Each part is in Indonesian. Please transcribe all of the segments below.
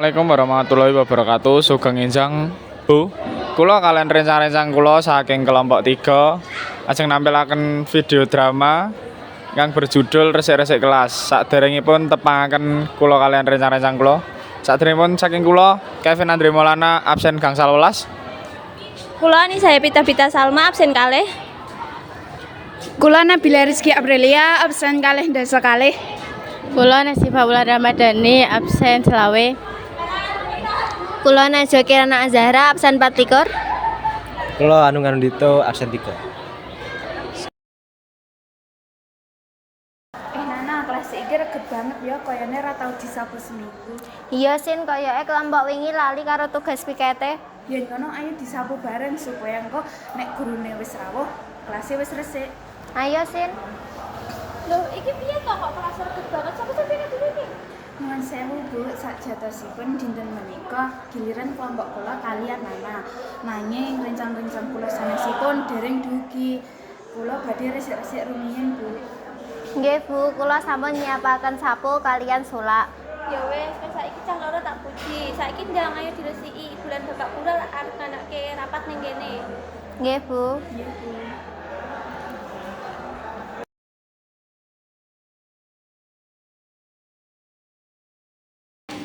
Assalamualaikum warahmatullahi wabarakatuh. Sugeng enjang Bu. Kula kalian rencang-rencang kula saking kelompok 3 ajeng nampilaken video drama yang berjudul Resik-resik Kelas. Saderengipun tepangaken kula kalian rencang-rencang kula. Saderengipun saking kula Kevin Andre Maulana absen gangsal 12. Kula ni saya Pita Salma absen kalih. Kula Nabila Rizky Aprilia absen kalih dasa kalih. Kula Nasifa Wulan Ramadhani absen selawe. Kula Najwa Kirana Azhara absen 24. Kula Anung Anundito absen 3. Nana kelas iki reget banget ya koyone ra tau disapu seminggu. Iya Sin, koyoke kelompok wingi lali karo tugas pikete. Ya ngono ayo disapu bareng supaya engko nek gurune wis rawuh, kelasé wis resik. Ayo Sin. Loh, iki piye to kok kelas reget banget? Sapa sing pengen dulu iki? Nuwun sewu Bu, sakjatosipun dinten menika giliran kelompok kula kalian Nana. Nanging rencang-rencang kula sanesipun dereng dugi. Kula badhe resik-resik rumiyin Bu. Nggih Bu, kula sampun nyiapaken sapu kalian sulak. Ya wes, kan saiki cah loro tak puji. Saiki ndang ayo diresiki. Bulan Bapak Kura arep nganake rapat ning kene. Nggih Bu. Nggih Bu.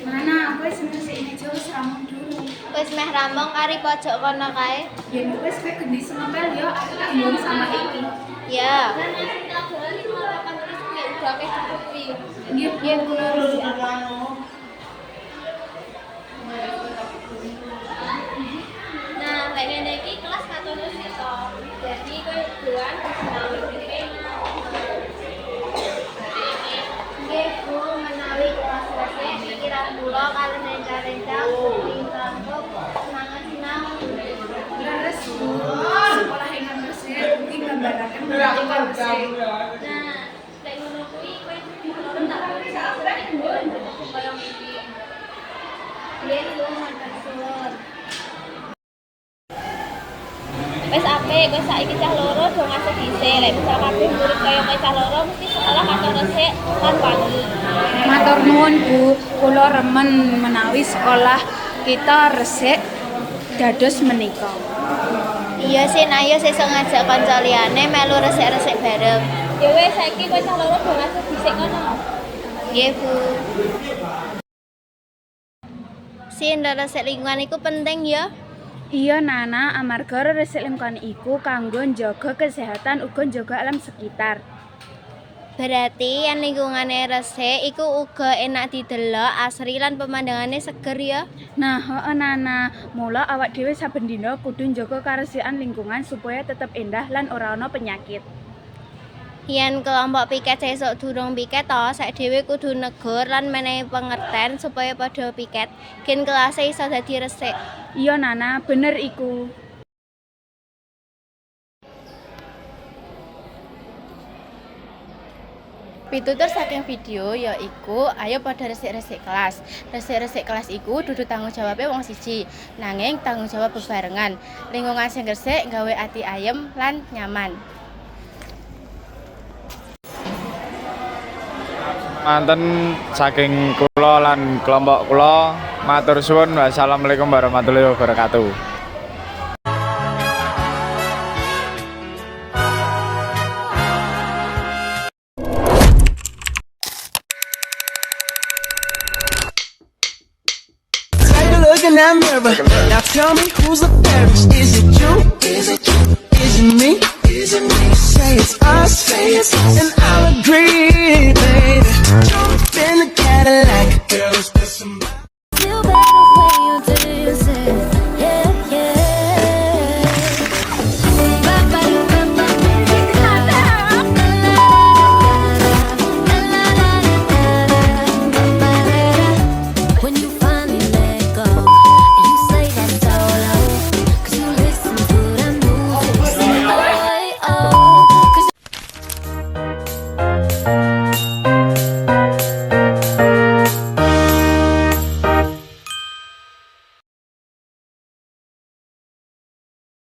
Nana, aku wis resik meja wis rampung dulu. Wis meh rampung kari pojok kono kae. Ya wis kowe gendi senempel ya, aku tak ngomong sama iki. Ya. Udah ke cukupi. Nggih Bu. Nah, kayak ngene iki kelas katon resik to. Jadi kowe bulan sinau Nggih Bu, menawi kelas resik pikiran kula kalian rencang-rencang ingkang semangat sinau. Leres Bu. Sekolah ingkang resik mungkin gambaraken ingkang resik. Nah, kayak ngono kuwi kowe loro tak bisa sering bulan kaya iki. Nggih Bu, matur suwun. Wis apik, kowe saiki cah loro do ngasih dhisik. Lek bisa kabeh murid kaya kowe cah loro mesti sekolah katon resik lan wangi. Matur nuwun Bu, kula remen menawi sekolah kita resik dados menika. Iya Sin, ayo sesuk ngajak kanca liyane melu resik-resik bareng. Ya wis saiki kowe cah loro do ngasih dhisik kono. Nggih Bu. Sin, resik lingkungan iku penting ya. Iya Nana, amarga resik lingkungan iku kanggo njaga kesehatan uga njaga alam sekitar. Berarti yen lingkungane resik iku uga enak didelok, asri lan pemandangane seger ya. Nah, heeh Nana, mula awak dhewe saben dina kudu njaga karesikan lingkungan supaya tetep endah lan ora ana penyakit. Yen kelompok piket sesuk durung piket to, sak dhewe kudu negur lan menehi pengerten supaya padha piket. Gen kelase iso dadi resik. Iya Nana, bener iku. Pitutur saking video yaiku ayo pada resik-resik kelas. Resik-resik kelas iku dudu tanggung jawabe wong siji, nanging tanggung jawab bebarengan. Lingkungan sing resik gawe ati ayem lan nyaman. Manten saking kula lan kelompok kula matur suwun. Wassalamualaikum warahmatullahi wabarakatuh. Take a look in that mirror. Now tell me who's the fairest? Is it you? Is it you? Is it me? Is it me? Say it's us. Say it's us. And